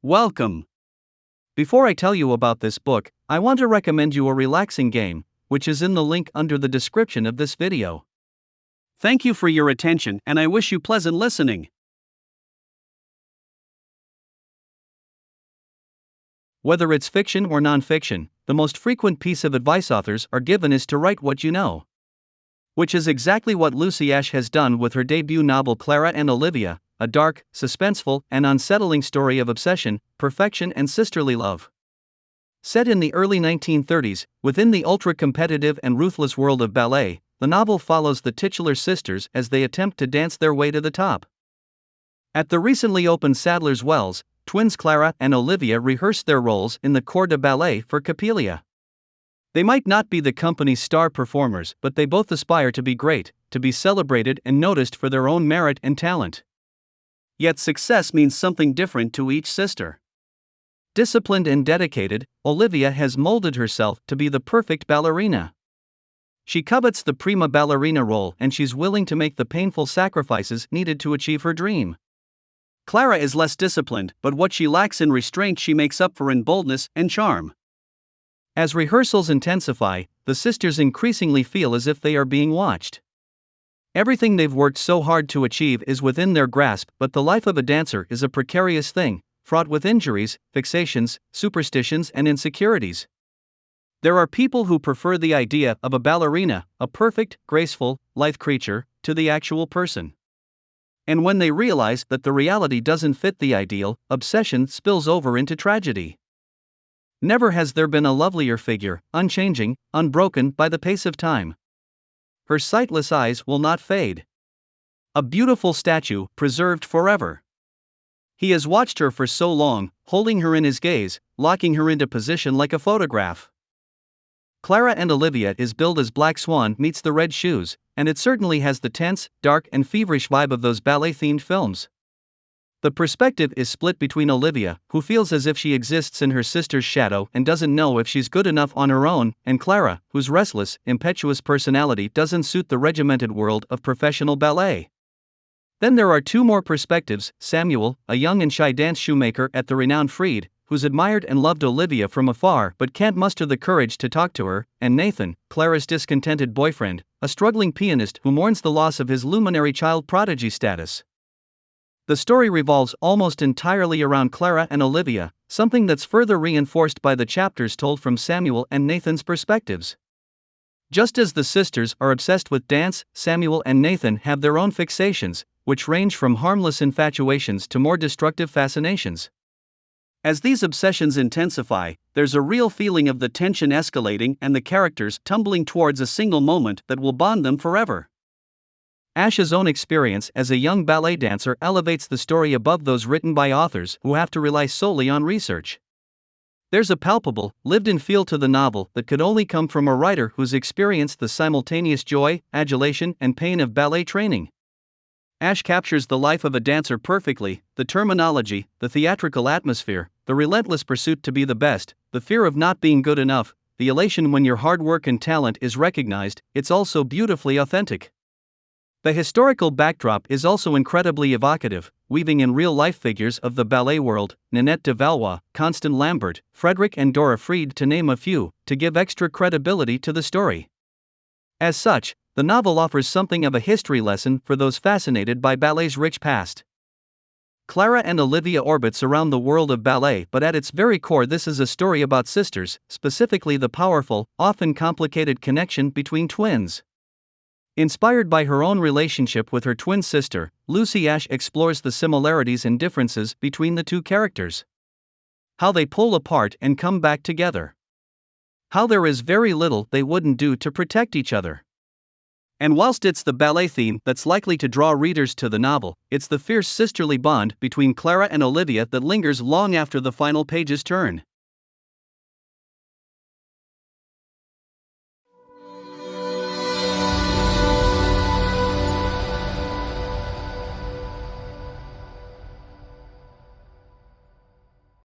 Welcome! Before I tell you about this book, I want to recommend you a relaxing game, which is in the link under the description of this video. Thank you for your attention and I wish you pleasant listening. Whether it's fiction or non-fiction, the most frequent piece of advice authors are given is to write what you know. Which is exactly what Lucy Ashe has done with her debut novel Clara and Olivia, a dark, suspenseful, and unsettling story of obsession, perfection, and sisterly love. Set in the early 1930s, within the ultra-competitive and ruthless world of ballet, the novel follows the titular sisters as they attempt to dance their way to the top. At the recently opened Sadler's Wells, twins Clara and Olivia rehearsed their roles in the corps de ballet for Capitulo. They might not be the company's star performers, but they both aspire to be great, to be celebrated and noticed for their own merit and talent. Yet success means something different to each sister. Disciplined and dedicated, Olivia has molded herself to be the perfect ballerina. She covets the prima ballerina role and she's willing to make the painful sacrifices needed to achieve her dream. Clara is less disciplined, but what she lacks in restraint she makes up for in boldness and charm. As rehearsals intensify, the sisters increasingly feel as if they are being watched. Everything they've worked so hard to achieve is within their grasp, but the life of a dancer is a precarious thing, fraught with injuries, fixations, superstitions, and insecurities. There are people who prefer the idea of a ballerina, a perfect, graceful, lithe creature, to the actual person. And when they realize that the reality doesn't fit the ideal, obsession spills over into tragedy. Never has there been a lovelier figure, unchanging, unbroken by the pace of time. Her sightless eyes will not fade. A beautiful statue, preserved forever. He has watched her for so long, holding her in his gaze, locking her into position like a photograph. Clara and Olivia is billed as Black Swan meets the Red Shoes, and it certainly has the tense, dark, and feverish vibe of those ballet-themed films. The perspective is split between Olivia, who feels as if she exists in her sister's shadow and doesn't know if she's good enough on her own, and Clara, whose restless, impetuous personality doesn't suit the regimented world of professional ballet. Then there are two more perspectives: Samuel, a young and shy dance shoemaker at the renowned Rede, who's admired and loved Olivia from afar but can't muster the courage to talk to her, and Nathan, Clara's discontented boyfriend, a struggling pianist who mourns the loss of his luminary child prodigy status. The story revolves almost entirely around Clara and Olivia, something that's further reinforced by the chapters told from Samuel and Nathan's perspectives. Just as the sisters are obsessed with dance, Samuel and Nathan have their own fixations, which range from harmless infatuations to more destructive fascinations. As these obsessions intensify, there's a real feeling of the tension escalating and the characters tumbling towards a single moment that will bond them forever. Ashe's own experience as a young ballet dancer elevates the story above those written by authors who have to rely solely on research. There's a palpable, lived-in feel to the novel that could only come from a writer who's experienced the simultaneous joy, adulation, and pain of ballet training. Ashe captures the life of a dancer perfectly: the terminology, the theatrical atmosphere, the relentless pursuit to be the best, the fear of not being good enough, the elation when your hard work and talent is recognized. It's also beautifully authentic. The historical backdrop is also incredibly evocative, weaving in real-life figures of the ballet world: Ninette de Valois, Constant Lambert, Frederick and Dora Fried to name a few, to give extra credibility to the story. As such, the novel offers something of a history lesson for those fascinated by ballet's rich past. Clara and Olivia orbits around the world of ballet, but at its very core this is a story about sisters, specifically the powerful, often complicated connection between twins. Inspired by her own relationship with her twin sister, Lucy Ashe explores the similarities and differences between the two characters. How they pull apart and come back together. How there is very little they wouldn't do to protect each other. And whilst it's the ballet theme that's likely to draw readers to the novel, it's the fierce sisterly bond between Clara and Olivia that lingers long after the final pages turn.